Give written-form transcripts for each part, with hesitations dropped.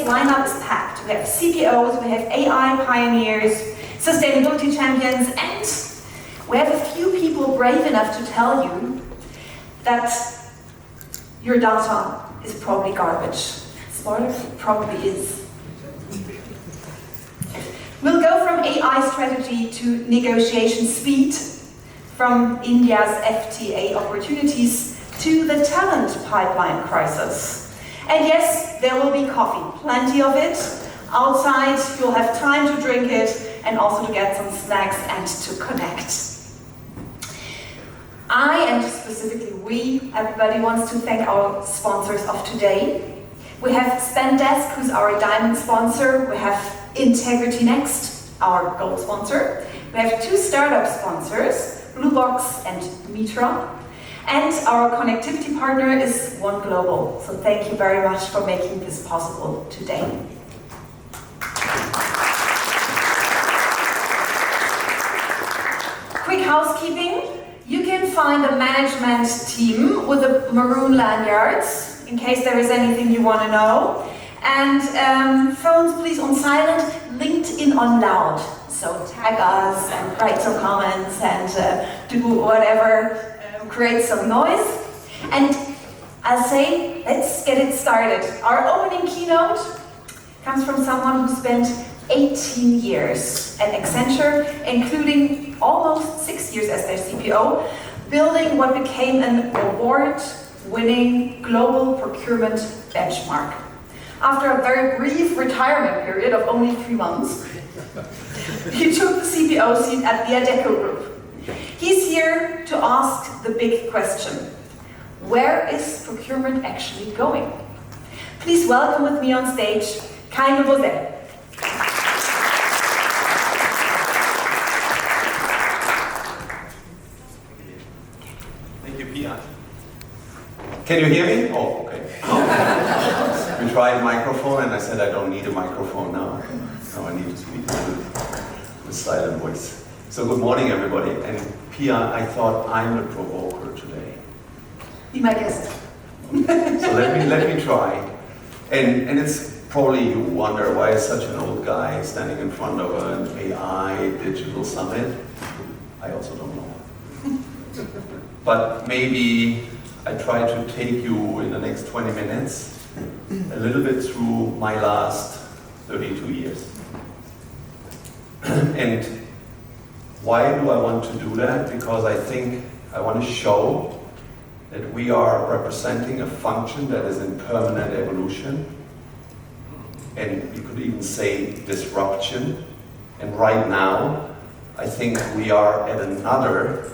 lineup is packed. We have CPOs, we have AI pioneers, sustainability champions, and we have a few people brave enough to tell you that your data is probably garbage. Spoiler, it probably is. We'll go from AI strategy to negotiation speed, from India's FTA opportunities to the talent pipeline crisis. And yes, there will be coffee, plenty of it. Outside, you'll have time to drink it and also to get some snacks and to connect. I, and specifically we, everybody wants to thank our sponsors of today. We have Spendesk, who's our diamond sponsor. We have Integrity Next, our gold sponsor. We have 2 startup sponsors, Bluebox and Mitra. And our connectivity partner is One Global. So thank you very much for making this possible today. Quick housekeeping. You can find a management team with the maroon lanyards in case there is anything you want to know. And phones please on silent, LinkedIn on loud. So tag us and write some comments and do whatever, create some noise. And I'll say, let's get it started. Our opening keynote comes from someone who spent 18 years at Accenture, including almost 6 years as their CPO, building what became an award-winning global procurement benchmark. After a very brief retirement period of only 3 months, he took the CPO seat at the Adecco Group. He's here to ask the big question: where is procurement actually going? Please welcome with me on stage, Kai Nowosel. Thank you, Pia. Can you hear me? Oh, okay. We tried microphone and I said I don't need a microphone now. Now I need to speak with silent voice. So good morning, everybody. And Pia, I thought I'm the provoker today. Be my guest. So let me try. And it's probably you wonder why is such an old guy standing in front of an AI digital summit. I also don't know. But maybe I try to take you in the next 20 minutes a little bit through my last 32 years. And why do I want to do that? Because I think I want to show that we are representing a function that is in permanent evolution, and you could even say disruption. And right now, I think we are at another,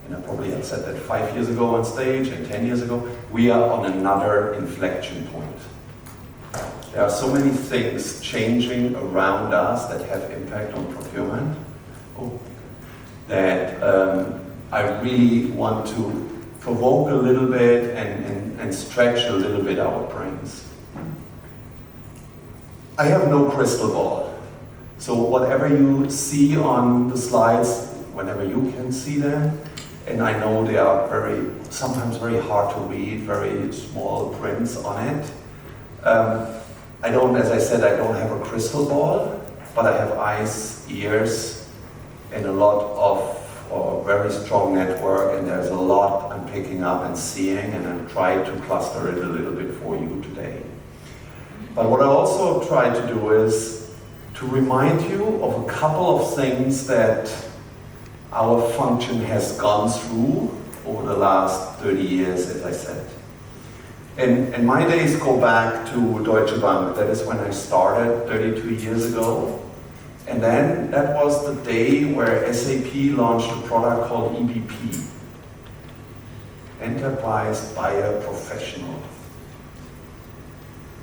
and I probably have said that 5 years ago on stage and 10 years ago, we are on another inflection point. There are so many things changing around us that have impact on procurement, that I really want to provoke a little bit and stretch a little bit our brains. I have no crystal ball. So whatever you see on the slides, whenever you can see them, and I know they are sometimes very hard to read, very small prints on it. I don't, as I said, I don't have a crystal ball, but I have eyes, ears, and a lot of, or a very strong network, and there's a lot I'm picking up and seeing, and I'm trying to cluster it a little bit for you today. But what I also try to do is to remind you of a couple of things that our function has gone through over the last 30 years, as I said. And my days go back to Deutsche Bank. That is when I started 32 years ago. And then that was the day where SAP launched a product called EBP, Enterprise Buyer Professional.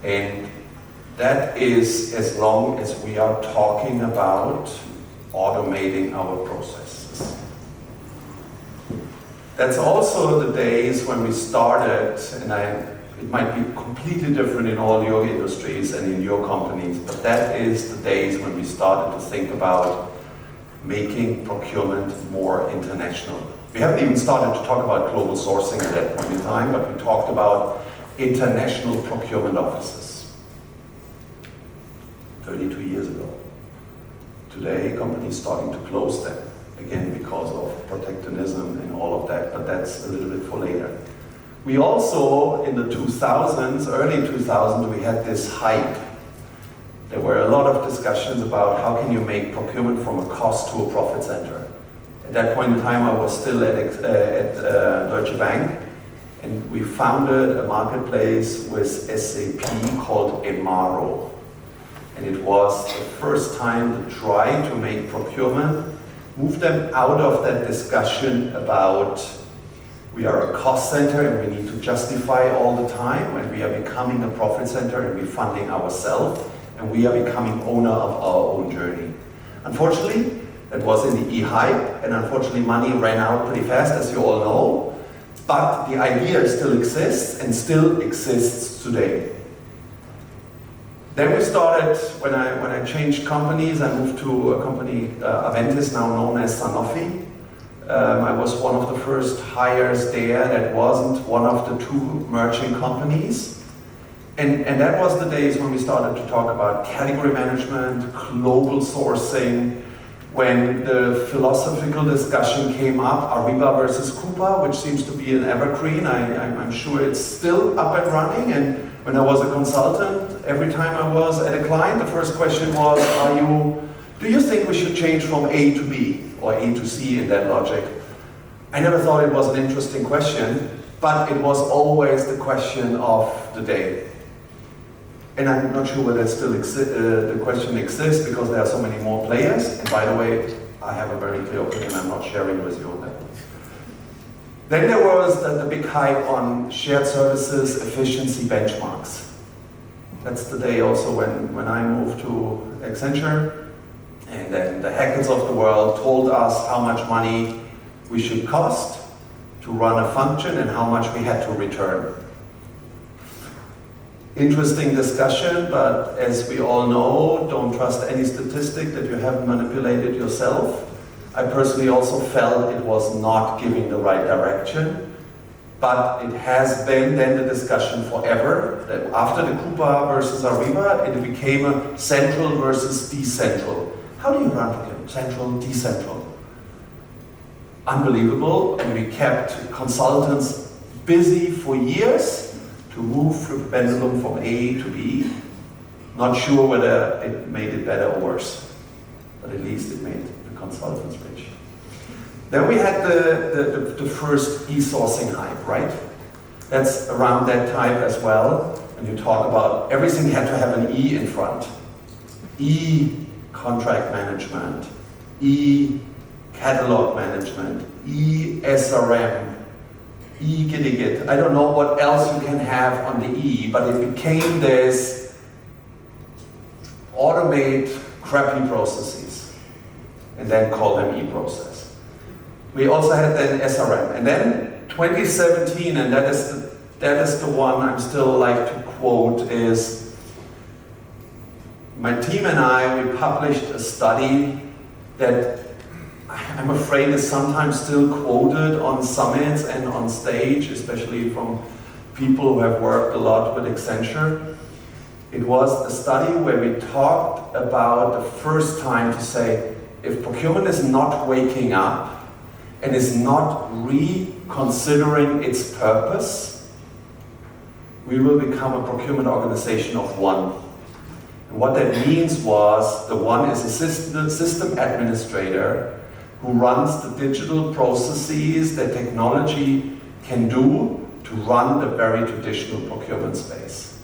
And that is as long as we are talking about automating our processes. That's also the days when we started, and it might be completely different in all your industries and in your companies, but that is the days when we started to think about making procurement more international. We haven't even started to talk about global sourcing at that point in time, but we talked about international procurement offices. 32 years ago. Today, companies starting to close them, again because of protectionism and all of that, but that's a little bit for later. We also, in the 2000s, early 2000s, we had this hype. There were a lot of discussions about how can you make procurement from a cost to a profit center. At that point in time, I was still at Deutsche Bank, and we founded a marketplace with SAP called Emaro. And it was the first time to try to make procurement, move them out of that discussion about we are a cost center and we need to justify all the time, and we are becoming a profit center and we're funding ourselves, and we are becoming owner of our own journey. Unfortunately, that was in the e-hype, and unfortunately money ran out pretty fast, as you all know, but the idea still exists and still exists today. Then we started, when I changed companies, I moved to a company, Aventis, now known as Sanofi. I was one of the first hires there that wasn't one of the two merging companies. And that was the days when we started to talk about category management, global sourcing, when the philosophical discussion came up, Ariba versus Coupa, which seems to be an evergreen. I'm sure it's still up and running. And when I was a consultant, every time I was at a client, the first question was, do you think we should change from A to B or A to C in that logic? I never thought it was an interesting question, but it was always the question of the day. And I'm not sure whether still the question exists because there are so many more players. And by the way, I have a very clear opinion I'm not sharing with you on that. Then there was the big hype on shared services, efficiency benchmarks. That's the day also when I moved to Accenture, and then the hackers of the world told us how much money we should cost to run a function and how much we had to return. Interesting discussion, but as we all know, don't trust any statistic that you haven't manipulated yourself. I personally also felt it was not giving the right direction, but it has been then the discussion forever, that after the Coupa versus Ariba, it became a central versus decentral. How do you run procurement? Central, decentral. Unbelievable, and we kept consultants busy for years to move the pendulum from A to B. Not sure whether it made it better or worse, but at least it made the consultants rich. Then we had the first e-sourcing hype, right? That's around that time as well. And you talk about everything had to have an E in front. E-contract management, E-catalog management, E-SRM, E-Giddy-Git. I don't know what else you can have on the E, but it became this automate crappy processes and then call them E-process. We also had then SRM. And then 2017, and that is the one I'm still like to quote, is my team and I, we published a study that I'm afraid is sometimes still quoted on summits and on stage, especially from people who have worked a lot with Accenture. It was a study where we talked about the first time to say, if procurement is not waking up and is not reconsidering its purpose, we will become a procurement organization of one. And what that means was, the one is a system administrator who runs the digital processes that technology can do to run the very traditional procurement space.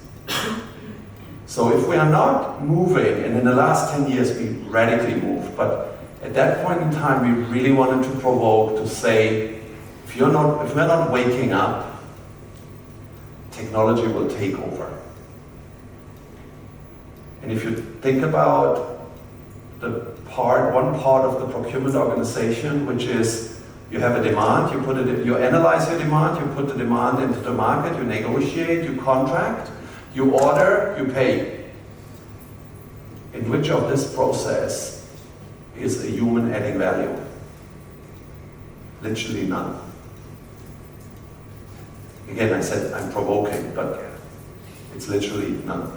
So if we are not moving, and in the last 10 years we radically moved, but at that point in time we really wanted to provoke to say, if we're not waking up, technology will take over. And if you think about one part of the procurement organization, which is you have a demand, you analyze your demand, you put the demand into the market, you negotiate, you contract, you order, you pay. In which of this process is a human adding value? Literally none. Again, I said I'm provoking, but it's literally none.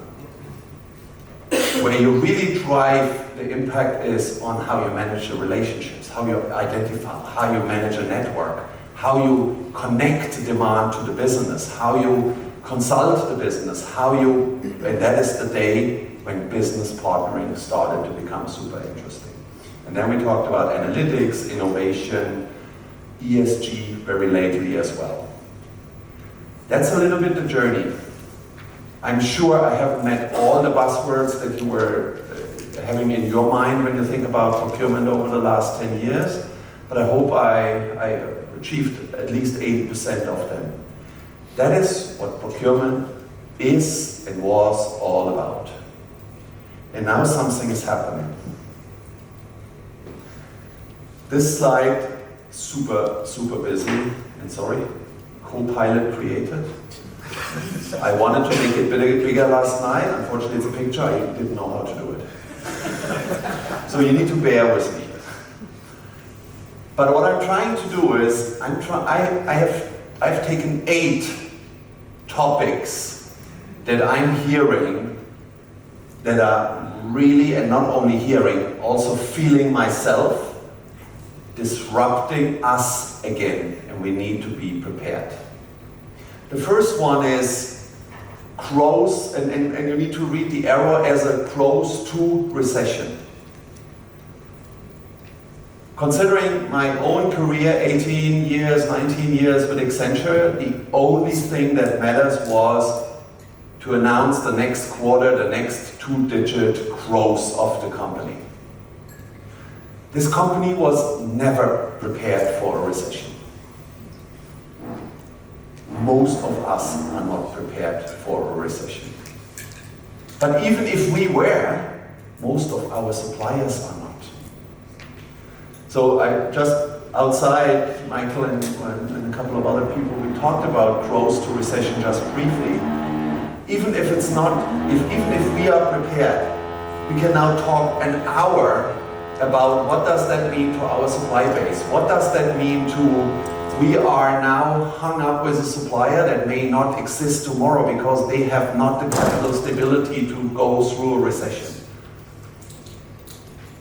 where you really drive the impact is on how you manage the relationships, how you identify, how you manage a network, how you connect demand to the business, how you consult the business, and that is the day when business partnering started to become super interesting. And then we talked about analytics, innovation, ESG very lately as well. That's a little bit the journey. I'm sure I haven't met all the buzzwords that you were having in your mind when you think about procurement over the last 10 years, but I hope I achieved at least 80% of them. That is what procurement is and was all about. And now something is happening. This slide, super busy, and sorry, co-pilot created. I wanted to make it bigger last night. Unfortunately, it's a picture. I didn't know how to do it. So you need to bear with me. But what I'm trying to do is, I've taken 8 topics that I'm hearing that are really, and not only hearing, also feeling myself, disrupting us again, and we need to be prepared. The first one is growth, and you need to read the arrow as a growth to recession. Considering my own career, 18 years, 19 years with Accenture, the only thing that matters was to announce the next quarter, the next 2-digit growth of the company. This company was never prepared for a recession. Most of us are not prepared for a recession. But even if we were, most of our suppliers are not. So I just outside, Michael and a couple of other people, we talked about growth to recession just briefly. Even if it's not, even if we are prepared, we can now talk an hour about what does that mean to our supply base? What does that mean to, we are now hung up with a supplier that may not exist tomorrow because they have not the capital stability to go through a recession.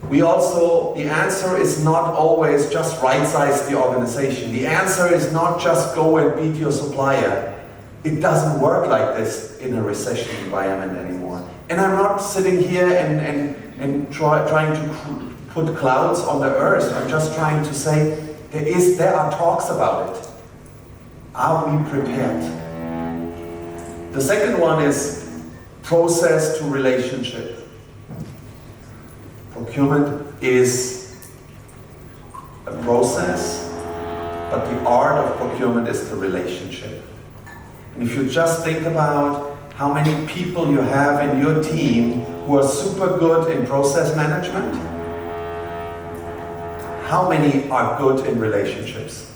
We also, the answer is not always just right-size the organization. The answer is not just go and beat your supplier. It doesn't work like this in a recession environment anymore. And I'm not sitting here and trying to put clouds on the earth. I'm just trying to say there are talks about it. Are we prepared? The second one is process to relationship. Procurement is a process, but the art of procurement is the relationship. And if you just think about how many people you have in your team who are super good in process management, how many are good in relationships?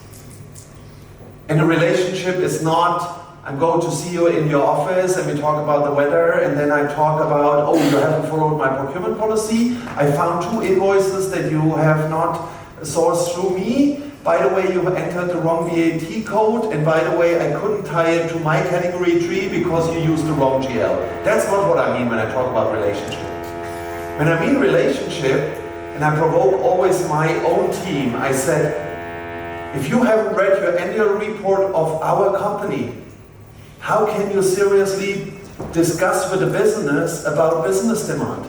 And a relationship is not, I'm going to see you in your office and we talk about the weather and then I talk about, oh, you haven't followed my procurement policy. I found 2 invoices that you have not sourced through me. By the way, you entered the wrong VAT code, and by the way, I couldn't tie it to my category tree because you used the wrong GL. That's not what I mean when I talk about relationship. When I mean relationship, and I provoke always my own team, I said, if you haven't read your annual report of our company, how can you seriously discuss with the business about business demand?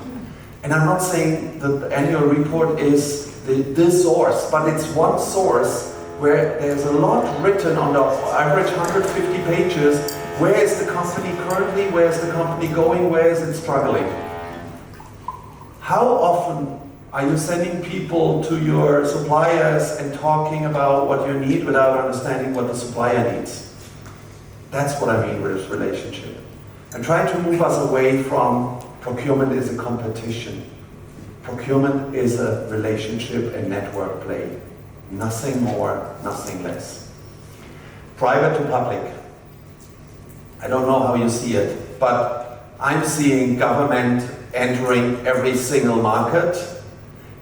And I'm not saying that the annual report is the source, but it's one source where there's a lot written on the average 150 pages. Where is the company currently? Where is the company going? Where is it struggling? How often are you sending people to your suppliers and talking about what you need without understanding what the supplier needs? That's what I mean with relationship. I'm trying to move us away from procurement is a competition. Procurement is a relationship and network play. Nothing more, nothing less. Private to public. I don't know how you see it, but I'm seeing government entering every single market,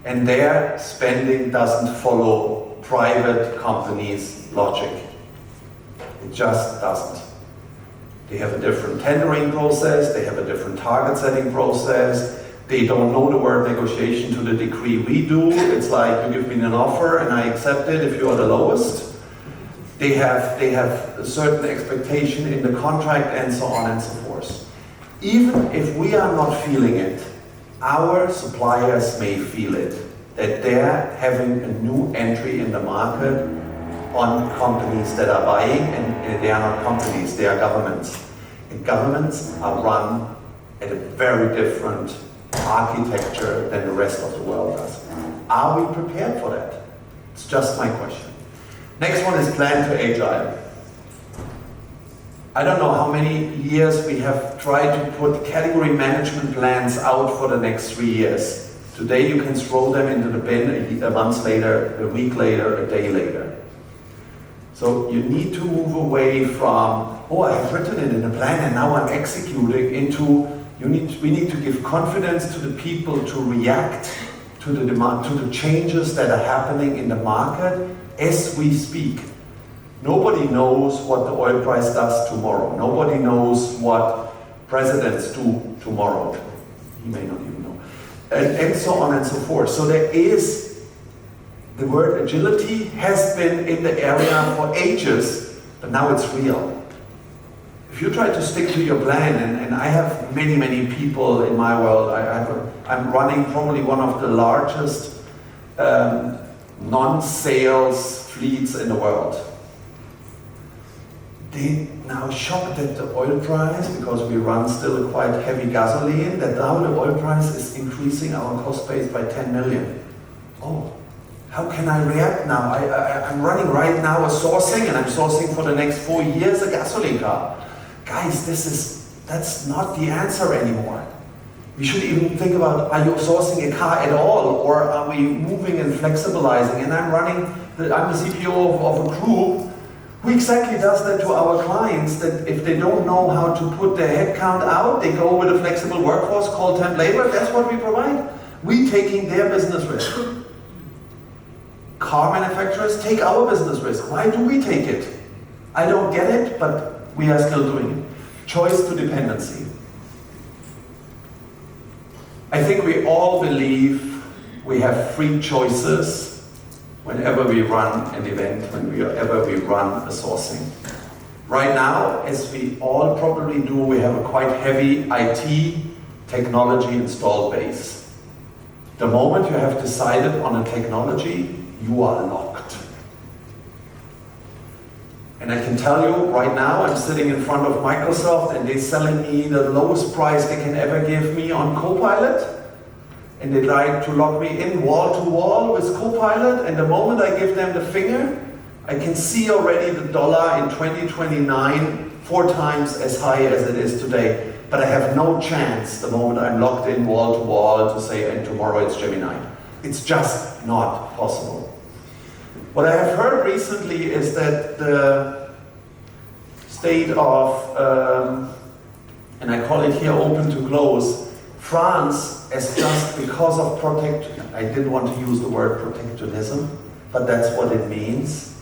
and their spending doesn't follow private companies' logic. It just doesn't. They have a different tendering process, they have a different target setting process, They don't know the word negotiation to the degree we do. It's like, you give me an offer and I accept it if you are the lowest. They have a certain expectation in the contract and so on and so forth. Even if we are not feeling it, our suppliers may feel it, that they're having a new entry in the market on companies that are buying, and they are not companies, they are governments. And governments are run at a very different architecture than the rest of the world does. Are we prepared for that? It's just my question. Next one is plan to agile. I don't know how many years we have tried to put category management plans out for the next 3 years. Today you can throw them into the bin a month later, a week later, a day later. So you need to move away from, oh, I have written it in a plan and now I'm executing, into we need to give confidence to the people to react to the demand, to the changes that are happening in the market as we speak. Nobody knows what the oil price does tomorrow. Nobody knows what presidents do tomorrow. He may not even know. And so on and so forth. So there is, the word agility has been in the area for ages, but now it's real. If you try to stick to your plan, and I have many, many people in my world, I'm running probably one of the largest non-sales fleets in the world. They now shocked at the oil price, because we run still quite heavy gasoline, that now the oil price is increasing our cost base by 10 million. Oh, how can I react now? I'm running right now a sourcing, and I'm sourcing for the next 4 years a gasoline car. Guys, that's not the answer anymore. We should even think about, are you sourcing a car at all, or are we moving and flexibilizing? And I'm the CPO of a group who exactly does that to our clients, that if they don't know how to put their headcount out, they go with a flexible workforce called temp labor. That's what we provide. We taking their business risk. Car manufacturers take our business risk. Why do we take it? I don't get it, but we are still doing it. Choice to dependency. I think we all believe we have free choices whenever we run an event, whenever we run a sourcing. Right now, as we all probably do, we have a quite heavy IT technology installed base. The moment you have decided on a technology, you are locked. And I can tell you right now, I'm sitting in front of Microsoft and they're selling me the lowest price they can ever give me on Copilot. And they like to lock me in wall to wall with Copilot, and the moment I give them the finger, I can see already the dollar in 2029 4 times as high as it is today. But I have no chance the moment I'm locked in wall to wall to say, and tomorrow it's Gemini. It's just not possible. What I have heard recently is that the state of, and I call it here open to close, France has just, because of I didn't want to use the word protectionism, but that's what it means.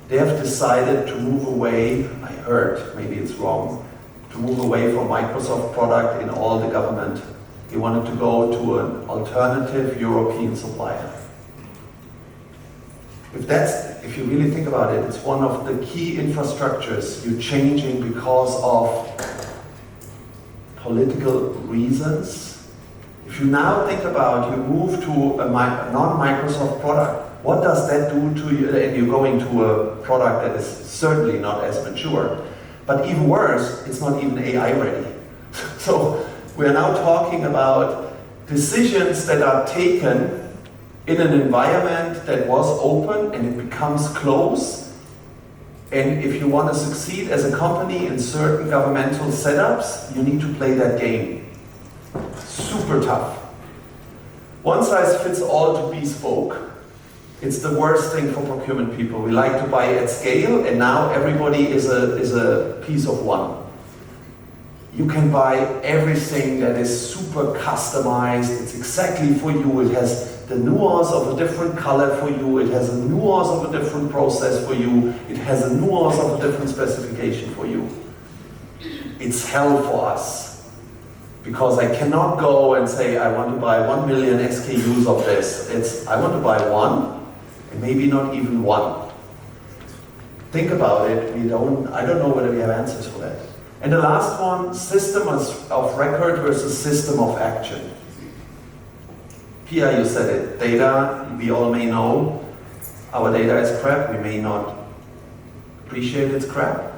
They have decided to move away, I heard, maybe it's wrong, to move away from Microsoft product in all the government. They wanted to go to an alternative European supplier. If you really think about it, it's one of the key infrastructures you're changing because of political reasons. If you now think about, you move to a non-Microsoft product, what does that do to you? And you're going to a product that is certainly not as mature. But even worse, it's not even AI ready. So we're now talking about decisions that are taken in an environment that was open and it becomes closed. And if you want to succeed as a company in certain governmental setups, you need to play that game. Super tough. One size fits all to bespoke. It's the worst thing for procurement people. We like to buy at scale, and now everybody is a piece of one. You can buy everything that is super customized. It's exactly for you. It has the nuance of a different color for you. It has a nuance of a different process for you. It has a nuance of a different specification for you. It's hell for us. Because I cannot go and say, I want to buy 1 million SKUs of this. It's, I want to buy one, and maybe not even one. Think about it. I don't know whether we have answers for that. And the last one, system of record versus system of action. Pia, you said it. Data, we all may know our data is crap. We may not appreciate it's crap.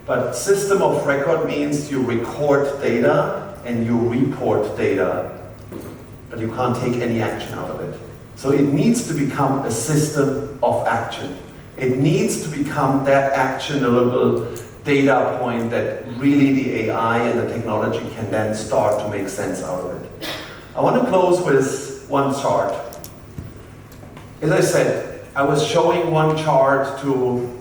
But system of record means you record data and you report data, but you can't take any action out of it. So it needs to become a system of action. It needs to become that actionable data point that really the AI and the technology can then start to make sense out of it. I want to close with one chart. As I said, I was showing one chart to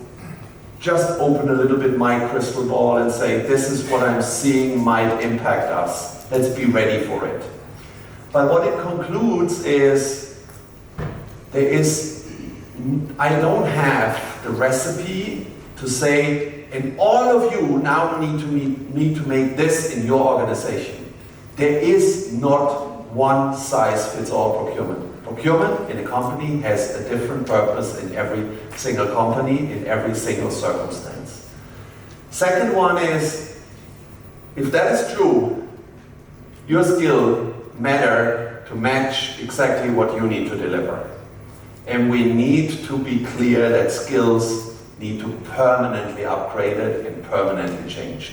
just open a little bit my crystal ball and say, this is what I'm seeing might impact us. Let's be ready for it. But what it concludes is, I don't have the recipe to say, and all of you now need to make this in your organization. There is not one size fits all procurement. Procurement in a company has a different purpose in every single company, in every single circumstance. Second one is, if that is true, your skill matter to match exactly what you need to deliver. And we need to be clear that skills need to permanently upgraded and permanently changed.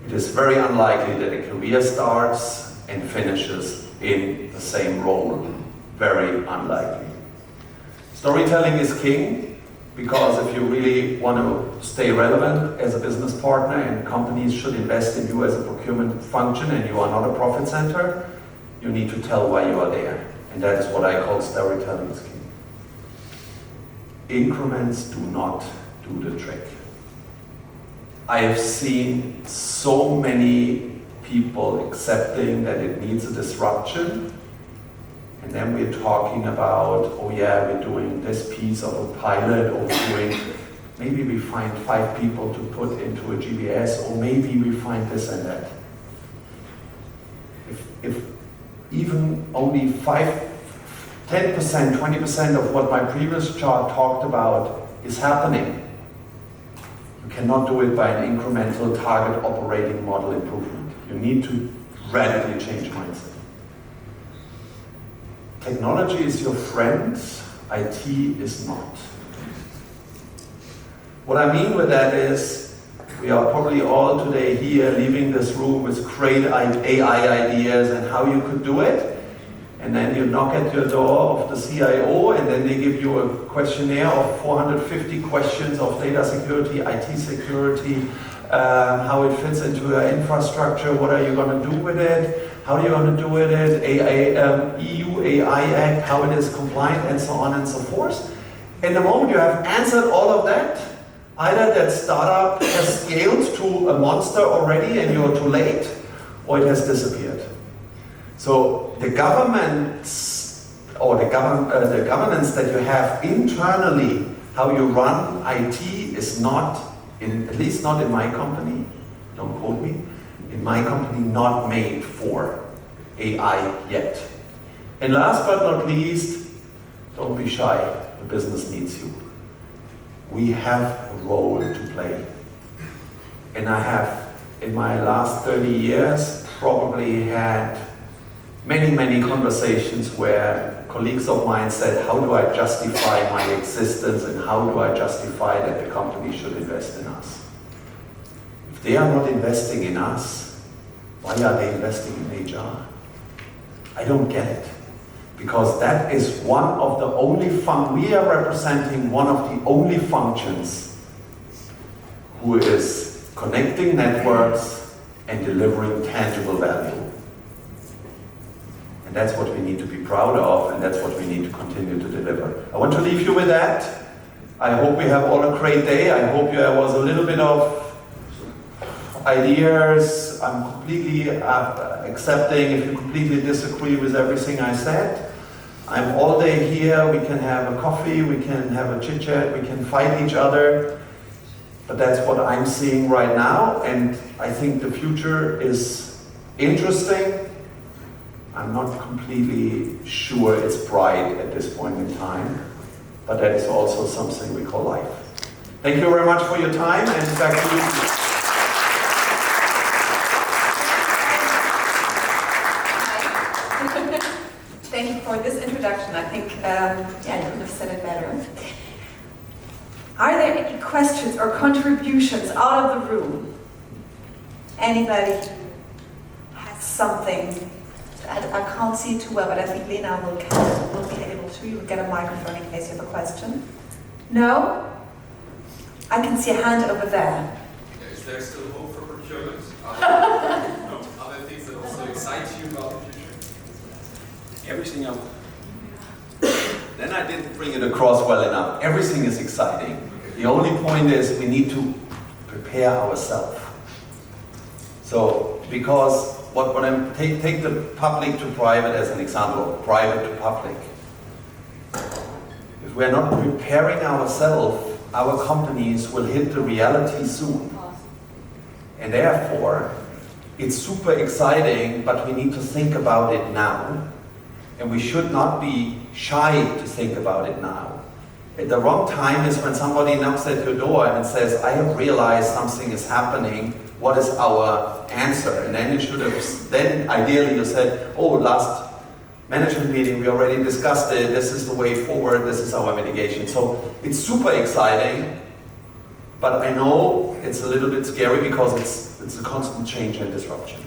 It is very unlikely that a career starts and finishes in the same role. Very unlikely. Storytelling is king, because if you really want to stay relevant as a business partner, and companies should invest in you as a procurement function, and you are not a profit center, you need to tell why you are there. And that is what I call storytelling is king. Increments do not do the trick. I have seen so many people accepting that it needs a disruption, and then we're talking about, oh yeah, we're doing this piece of a pilot, or maybe we find 5 people to put into a GBS, or maybe we find this and that. If even only 10%, 20% of what my previous chart talked about is happening, you cannot do it by an incremental target operating model improvement. You need to radically change mindset. Technology is your friend, IT is not. What I mean with that is, we are probably all today here leaving this room with great AI ideas and how you could do it. And then you knock at your door of the CIO, and then they give you a questionnaire of 450 questions of data security, IT security, how it fits into your infrastructure, what are you going to do with it, how are you going to do with it, EU AI Act, how it is compliant, and so on and so forth. And the moment you have answered all of that, either that startup has scaled to a monster already and you're too late, or it has disappeared. So the governments, or the governance that you have internally, how you run IT is not, at least not in my company, don't quote me, in my company not made for AI yet. And last but not least, don't be shy, the business needs you. We have a role to play. And I have, in my last 30 years, probably had many conversations where colleagues of mine said, how do I justify my existence and how do I justify that the company should invest in us? If they are not investing in us, why are they investing in HR? I don't get it. Because that is one of the only we are representing one of the only functions who is connecting networks and delivering tangible value. And that's what we need to be proud of, and that's what we need to continue to deliver. I want to leave you with that. I hope we have all a great day. I hope there was a little bit of ideas. I'm completely accepting if you completely disagree with everything I said. I'm all day here. We can have a coffee, we can have a chit chat, we can fight each other. But that's what I'm seeing right now, and I think the future is interesting. I'm not completely sure it's bright at this point in time, but that is also something we call life. Thank you very much for your time, and back to you. Thank you for this introduction. I think, you couldn't have said it better. Are there any questions or contributions out of the room? Anybody has something? I can't see it too well, but I think Lena will be able to. You'll get a microphone in case you have a question. No? I can see a hand over there. Yeah, is there still hope for procurement? Other things that also excite you about the future? Everything else. Then I didn't bring it across well enough. Everything is exciting. The only point is we need to prepare ourselves. So, because what I'm take the public to private as an example, or private to public. If we're not preparing ourselves, our companies will hit the reality soon. And therefore, it's super exciting, but we need to think about it now. And we should not be shy to think about it now. At the wrong time is when somebody knocks at your door and says, I have realized something is happening, what is our answer? And then then ideally you said, oh, last management meeting we already discussed it, this is the way forward, this is our mitigation. So it's super exciting, but I know it's a little bit scary because it's a constant change and disruption.